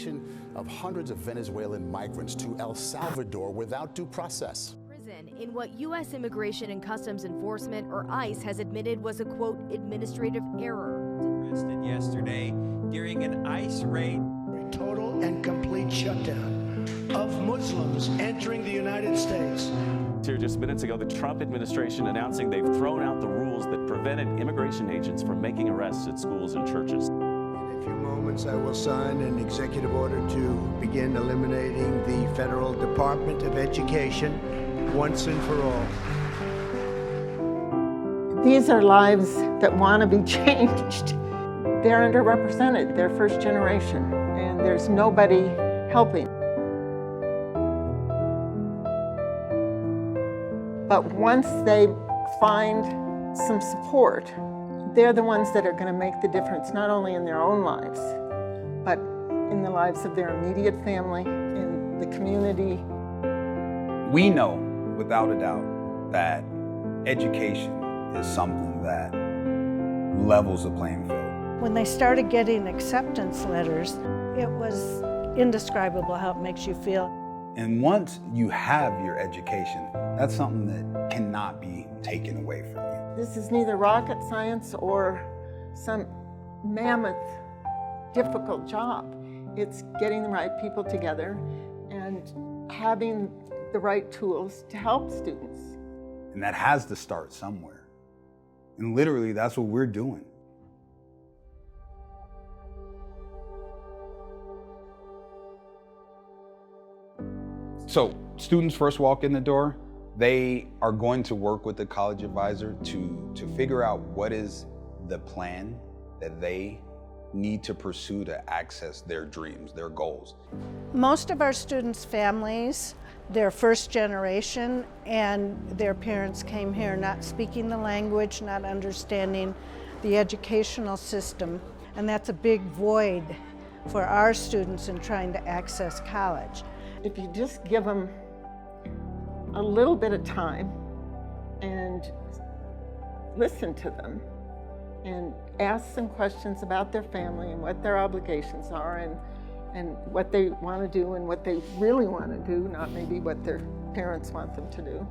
extradition of hundreds of Venezuelan migrants to El Salvador without due process. Prison in what U.S. Immigration and Customs Enforcement, or ICE, has admitted was a, quote, administrative error. Arrested yesterday during an ICE raid. Total and complete shutdown of Muslims entering the United States. Here just minutes ago, the Trump administration announcing they've thrown out the rules that prevented immigration agents from making arrests at schools and churches. In a few moments, I will sign an executive order to begin eliminating the Federal Department of Education once and for all. These are lives that want to be changed. They're underrepresented, they're first generation, and there's nobody helping. But once they find some support, they're the ones that are going to make the difference, not only in their own lives, but in the lives of their immediate family, in the community. We know, without a doubt, that education is something that levels the playing field. When they started getting acceptance letters, it was indescribable how it makes you feel. And once you have your education, that's something that cannot be taken away from you. This is neither rocket science or some mammoth, difficult job. It's getting the right people together and having the right tools to help students. And that has to start somewhere. And literally, that's what we're doing. So students first walk in the door, they are going to work with the college advisor to figure out what is the plan that they need to pursue to access their dreams, their goals. Most of our students' families, they're first generation, and their parents came here not speaking the language, not understanding the educational system, and that's a big void for our students in trying to access college. If you just give them a little bit of time and listen to them and ask some questions about their family and what their obligations are and what they want to do and what they really want to do, not maybe what their parents want them to do.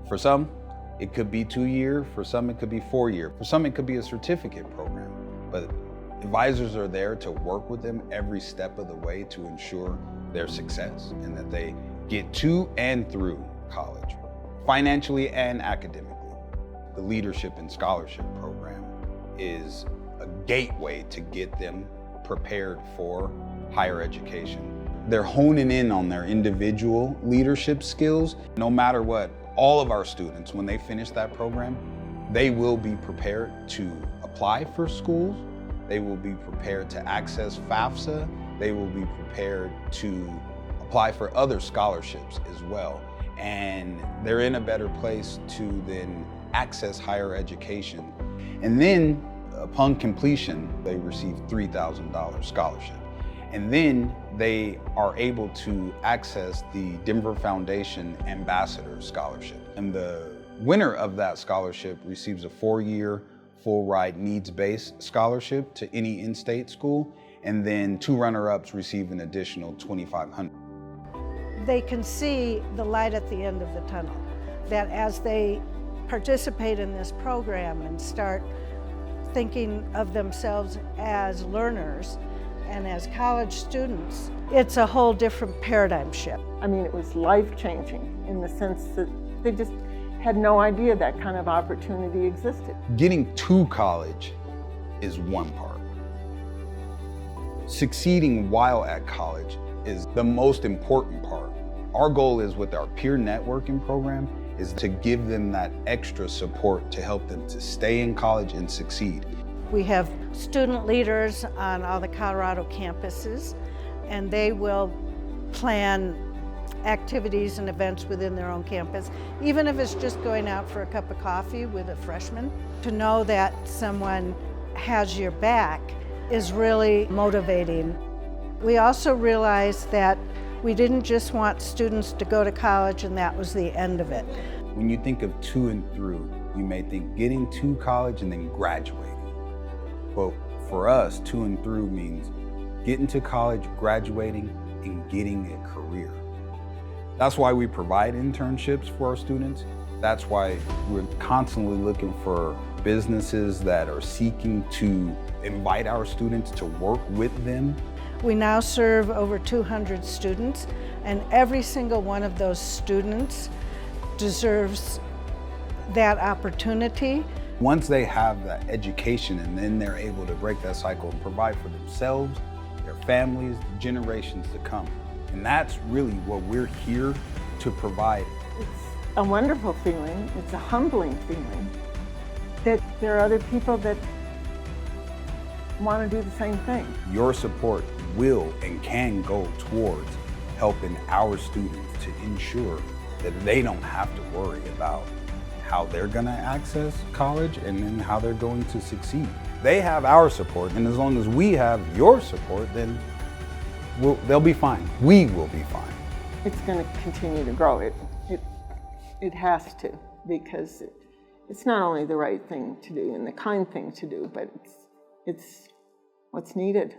For some, it could be 2-year, for some it could be 4-year, for some it could be a certificate program, but advisors are there to work with them every step of the way to ensure their success and that they get to and through college, financially and academically. The Leadership and Scholarship Program is a gateway to get them prepared for higher education. They're honing in on their individual leadership skills. No matter what, all of our students, when they finish that program, they will be prepared to apply for schools. They will be prepared to access FAFSA. They will be prepared to apply for other scholarships as well. And they're in a better place to then access higher education. And then upon completion, they receive $3,000 scholarship. And then they are able to access the Denver Foundation Ambassador Scholarship. And the winner of that scholarship receives a 4-year full ride needs-based scholarship to any in-state school. And then 2 runner-ups receive an additional $2,500. They can see the light at the end of the tunnel, that as they participate in this program and start thinking of themselves as learners and as college students, it's a whole different paradigm shift. I mean, it was life-changing in the sense that they just had no idea that kind of opportunity existed. Getting to college is one part. Succeeding while at college is the most important part. Our goal is with our peer networking program is to give them that extra support to help them to stay in college and succeed. We have student leaders on all the Colorado campuses, and they will plan activities and events within their own campus, even if it's just going out for a cup of coffee with a freshman. To know that someone has your back is really motivating. We also realized that we didn't just want students to go to college and that was the end of it. When you think of to and through, you may think getting to college and then graduating. But for us, to and through means getting to college, graduating, and getting a career. That's why we provide internships for our students. That's why we're constantly looking for businesses that are seeking to invite our students to work with them. We now serve over 200 students, and every single one of those students deserves that opportunity. Once they have that education and then they're able to break that cycle and provide for themselves, their families, generations to come. And that's really what we're here to provide. It's a wonderful feeling. It's a humbling feeling that there are other people that want to do the same thing. Your support will and can go towards helping our students to ensure that they don't have to worry about how they're going to access college and then how they're going to succeed. They have our support, and as long as we have your support, then they'll be fine. We will be fine. It's going to continue to grow. It has to, because it's not only the right thing to do and the kind thing to do, but it's what's needed.